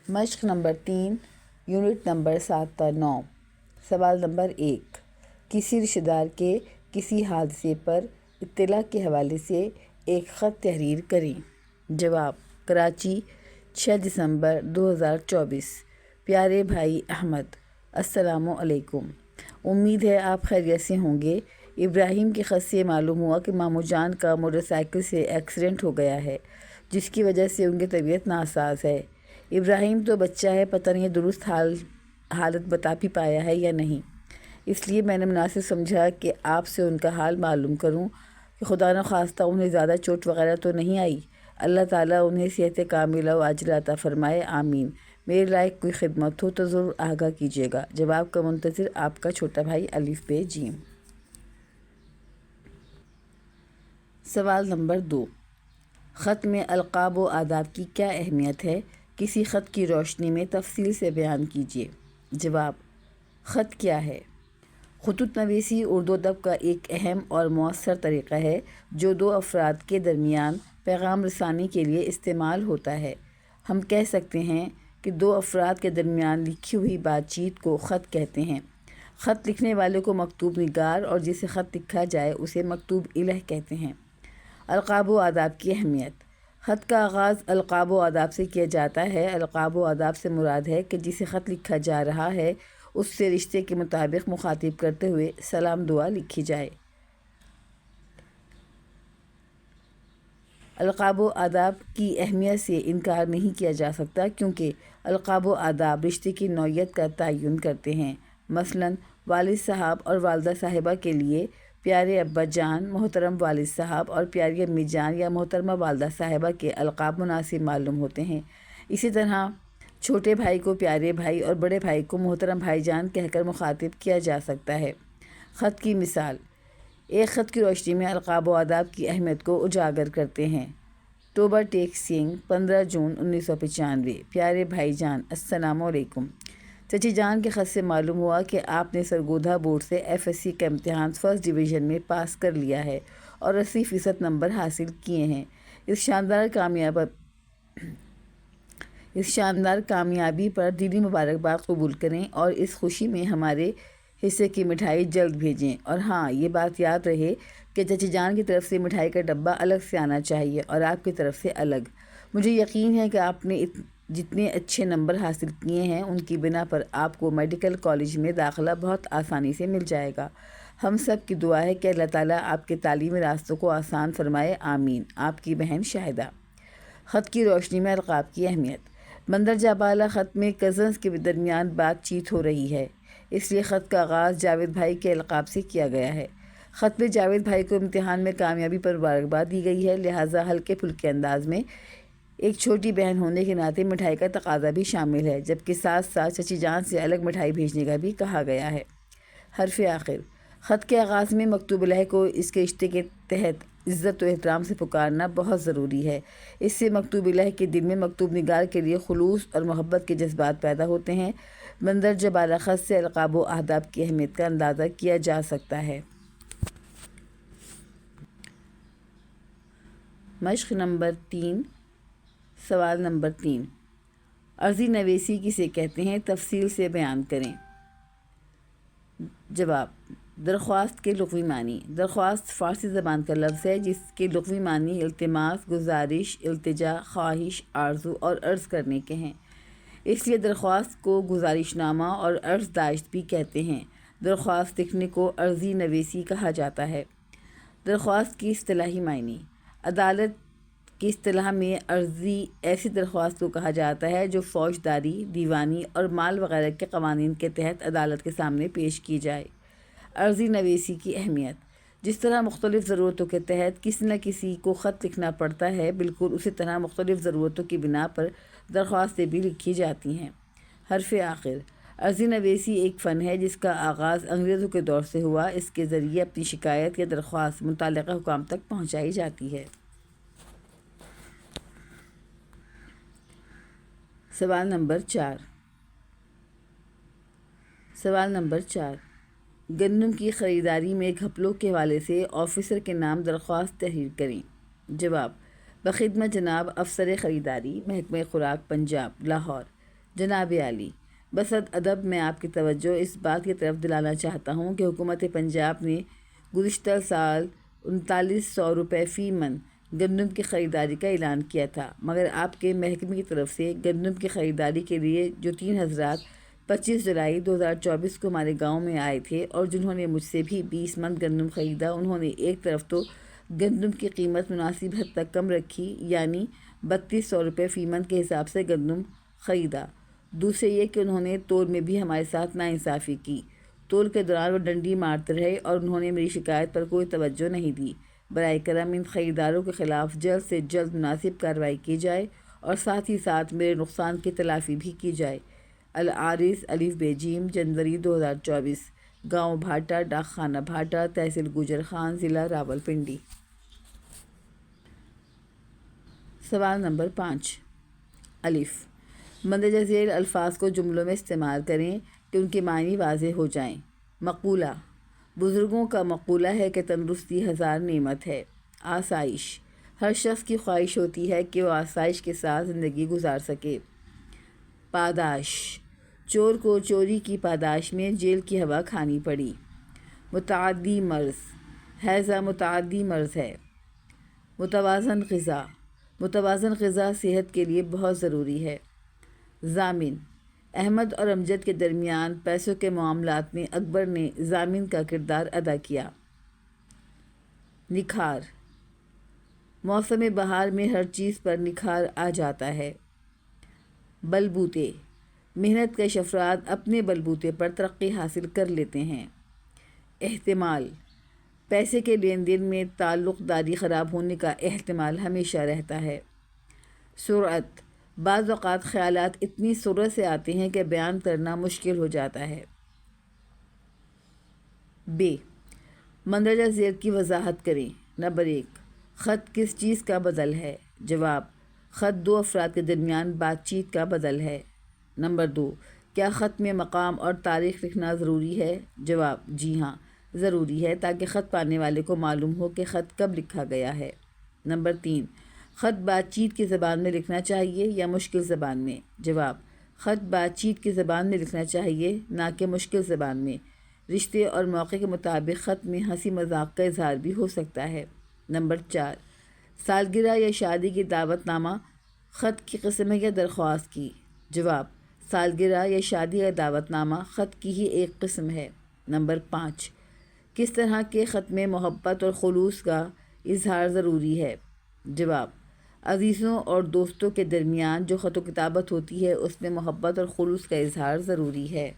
مشق number 3، unit number 7 تا 9۔ سوال نمبر 1، کسی رشتہ دار کے کسی حادثے پر اطلاع کے حوالے سے ایک خط تحریر کریں۔ جواب: کراچی، 6 دسمبر 2024۔ پیارے بھائی احمد، السلام علیکم۔ امید ہے آپ خیریت سے ہوں گے۔ ابراہیم کے خط سے معلوم ہوا کہ ماموں جان کا موٹر سائیکل سے ایکسیڈنٹ ہو گیا ہے، جس کی وجہ سے ان کی طبیعت ناساز ہے۔ ابراہیم تو بچہ ہے، پتہ نہیں درست حالت بتا بھی پایا ہے یا نہیں، اس لیے میں نے مناسب سمجھا کہ آپ سے ان کا حال معلوم کروں کہ خدا نخواستہ انہیں زیادہ چوٹ وغیرہ تو نہیں آئی۔ اللہ تعالیٰ انہیں صحت کاملہ و عاجلہ عطا فرمائے، آمین۔ میرے لائق کوئی خدمت ہو تو ضرور آگاہ کیجیے گا۔ جواب کا منتظر آپ کا چھوٹا بھائی الف ب ج۔ سوال نمبر 2، خط میں القاب و آداب کی کیا اہمیت ہے؟ کسی خط کی روشنی میں تفصیل سے بیان کیجیے۔ جواب: خط کیا ہے؟ خطوط نویسی اردو ادب کا ایک اہم اور مؤثر طریقہ ہے جو دو افراد کے درمیان پیغام رسانی کے لیے استعمال ہوتا ہے۔ ہم کہہ سکتے ہیں کہ دو افراد کے درمیان لکھی ہوئی بات چیت کو خط کہتے ہیں۔ خط لکھنے والے کو مکتوب نگار اور جسے خط لکھا جائے اسے مکتوب الہ کہتے ہیں۔ القاب و آداب کی اہمیت: خط کا آغاز القاب و آداب سے کیا جاتا ہے۔ القاب و آداب سے مراد ہے کہ جسے خط لکھا جا رہا ہے اس سے رشتے کے مطابق مخاطب کرتے ہوئے سلام دعا لکھی جائے۔ القاب و آداب کی اہمیت سے انکار نہیں کیا جا سکتا کیونکہ القاب و آداب رشتے کی نوعیت کا تعین کرتے ہیں۔ مثلاً والد صاحب اور والدہ صاحبہ کے لیے پیارے ابا جان، محترم والد صاحب اور پیاری امی جان یا محترمہ والدہ صاحبہ کے القاب مناسب معلوم ہوتے ہیں۔ اسی طرح چھوٹے بھائی کو پیارے بھائی اور بڑے بھائی کو محترم بھائی جان کہہ کر مخاطب کیا جا سکتا ہے۔ خط کی مثال: ایک خط کی روشنی میں القاب و آداب کی اہمیت کو اجاگر کرتے ہیں۔ توبہ ٹیک سنگھ، 15 جون 1995۔ پیارے بھائی جان، السلام علیکم۔ چچی جان کے خط سے معلوم ہوا کہ آپ نے سرگودھا بورڈ سے FSC کا امتحان فرسٹ ڈویژن میں پاس کر لیا ہے اور 80% نمبر حاصل کیے ہیں۔ اس شاندار کامیابی پر دلی مبارکباد قبول کریں اور اس خوشی میں ہمارے حصے کی مٹھائی جلد بھیجیں۔ اور ہاں، یہ بات یاد رہے کہ چچی جان کی طرف سے مٹھائی کا ڈبہ الگ سے آنا چاہیے اور آپ کی طرف سے الگ۔ مجھے یقین ہے کہ آپ نے جتنے اچھے نمبر حاصل کیے ہیں ان کی بنا پر آپ کو میڈیکل کالج میں داخلہ بہت آسانی سے مل جائے گا۔ ہم سب کی دعا ہے کہ اللہ تعالیٰ آپ کے تعلیمی راستوں کو آسان فرمائے، آمین۔ آپ کی بہن شاہدہ۔ خط کی روشنی میں القاب کی اہمیت: مندرجہ بالا خط میں کزنز کے درمیان بات چیت ہو رہی ہے، اس لیے خط کا آغاز جاوید بھائی کے القاب سے کیا گیا ہے۔ خط میں جاوید بھائی کو امتحان میں کامیابی پر مبارکباد دی گئی ہے، لہٰذا ہلکے پھلکے انداز میں ایک چھوٹی بہن ہونے کے ناطے مٹھائی کا تقاضا بھی شامل ہے، جبکہ ساتھ ساتھ چچی جان سے الگ مٹھائی بھیجنے کا بھی کہا گیا ہے۔ حرف آخر: خط کے آغاز میں مکتوب الہ کو اس کے رشتے کے تحت عزت و احترام سے پکارنا بہت ضروری ہے۔ اس سے مکتوب الہ کے دل میں مکتوب نگار کے لیے خلوص اور محبت کے جذبات پیدا ہوتے ہیں۔ مندرجہ بالا خط سے القاب و آداب کی اہمیت کا اندازہ کیا جا سکتا ہے۔ مشق نمبر 3، سوال نمبر 3، عرضی نویسی کسے کہتے ہیں؟ تفصیل سے بیان کریں۔ جواب: درخواست کے لغوی معنی: درخواست فارسی زبان کا لفظ ہے جس کے لغوی معنی التماس، گزارش، التجا، خواہش، آرزو اور عرض کرنے کے ہیں۔ اس لیے درخواست کو گزارش نامہ اور عرض داشت بھی کہتے ہیں۔ درخواست لکھنے کو عرضی نویسی کہا جاتا ہے۔ درخواست کی اصطلاحی معنی: عدالت کی اصطلاح میں عرضی ایسی درخواست کو کہا جاتا ہے جو فوجداری، دیوانی اور مال وغیرہ کے قوانین کے تحت عدالت کے سامنے پیش کی جائے۔ عرضی نویسی کی اہمیت: جس طرح مختلف ضرورتوں کے تحت کسی نہ کسی کو خط لکھنا پڑتا ہے، بالکل اسی طرح مختلف ضرورتوں کی بنا پر درخواستیں بھی لکھی جاتی ہیں۔ حرف آخر: عرضی نویسی ایک فن ہے جس کا آغاز انگریزوں کے دور سے ہوا۔ اس کے ذریعے اپنی شکایت یا درخواست متعلقہ حکام تک پہنچائی جاتی ہے۔ سوال نمبر 4، گندم کی خریداری میں گھپلوں کے حوالے سے آفیسر کے نام درخواست تحریر کریں۔ جواب: بخدمت جناب افسر خریداری، محکمہ خوراک، پنجاب، لاہور۔ جناب عالی، بصد ادب میں آپ کی توجہ اس بات کی طرف دلانا چاہتا ہوں کہ حکومت پنجاب نے گزشتہ سال 3900 روپے فی من گندم کی خریداری کا اعلان کیا تھا، مگر آپ کے محکمے کی طرف سے گندم کی خریداری کے لیے جو 3 حضرات 25 جولائی 2024 کو ہمارے گاؤں میں آئے تھے اور جنہوں نے مجھ سے بھی 20 من گندم خریدا، انہوں نے ایک طرف تو گندم کی قیمت مناسب حد تک کم رکھی، یعنی 3200 روپے فی من کے حساب سے گندم خریدا۔ دوسرے یہ کہ انہوں نے تول میں بھی ہمارے ساتھ ناانصافی کی۔ تول کے دوران وہ ڈنڈی مارتے رہے اور انہوں نے میری شکایت پر کوئی توجہ نہیں دی۔ برائے کرم ان خریداروں کے خلاف جلد سے جلد مناسب کارروائی کی جائے اور ساتھ ہی ساتھ میرے نقصان کی تلافی بھی کی جائے۔ العارض الف ب ج جنوری 2024، گاؤں بھاٹا، ڈاک خانہ بھاٹا، تحصیل گوجر خان، ضلع راولپنڈی۔ سوال نمبر 5۔ الف، مندرجہ ذیل الفاظ کو جملوں میں استعمال کریں کہ ان کے معنی واضح ہو جائیں۔ مقولہ، بزرگوں کا مقولہ ہے کہ تندرستی ہزار نعمت ہے۔ آسائش، ہر شخص کی خواہش ہوتی ہے کہ وہ آسائش کے ساتھ زندگی گزار سکے۔ پاداش، چور کو چوری کی پاداش میں جیل کی ہوا کھانی پڑی۔ متعدی مرض، ہیضہ متعدی مرض ہے۔ متوازن غذا، متوازن غذا صحت کے لیے بہت ضروری ہے۔ ضامن، احمد اور امجد کے درمیان پیسوں کے معاملات میں اکبر نے ضامن کا کردار ادا کیا۔ نکھار، موسم بہار میں ہر چیز پر نکھار آ جاتا ہے۔ بلبوتے، محنت کش افراد اپنے بلبوتے پر ترقی حاصل کر لیتے ہیں۔ احتمال، پیسے کے لین دین میں تعلق داری خراب ہونے کا احتمال ہمیشہ رہتا ہے۔ سرعت، بعض اوقات خیالات اتنی سرعت سے آتے ہیں کہ بیان کرنا مشکل ہو جاتا ہے۔ ب، مندرجہ ذیل کی وضاحت کریں۔ نمبر 1، خط کس چیز کا بدل ہے؟ جواب، خط دو افراد کے درمیان بات چیت کا بدل ہے۔ نمبر 2، کیا خط میں مقام اور تاریخ لکھنا ضروری ہے؟ جواب، جی ہاں، ضروری ہے تاکہ خط پانے والے کو معلوم ہو کہ خط کب لکھا گیا ہے۔ نمبر 3، خط بات چیت کی زبان میں لکھنا چاہیے یا مشکل زبان میں؟ جواب، خط بات چیت کی زبان میں لکھنا چاہیے، نہ کہ مشکل زبان میں۔ رشتے اور موقع کے مطابق خط میں ہنسی مذاق کا اظہار بھی ہو سکتا ہے۔ نمبر 4، سالگرہ یا شادی کی دعوت نامہ خط کی قسم ہے یا درخواست کی؟ جواب، سالگرہ یا شادی کا دعوت نامہ خط کی ہی ایک قسم ہے۔ نمبر 5، کس طرح کے خط میں محبت اور خلوص کا اظہار ضروری ہے؟ جواب، عزیزوں اور دوستوں کے درمیان جو خط و کتابت ہوتی ہے اس میں محبت اور خلوص کا اظہار ضروری ہے۔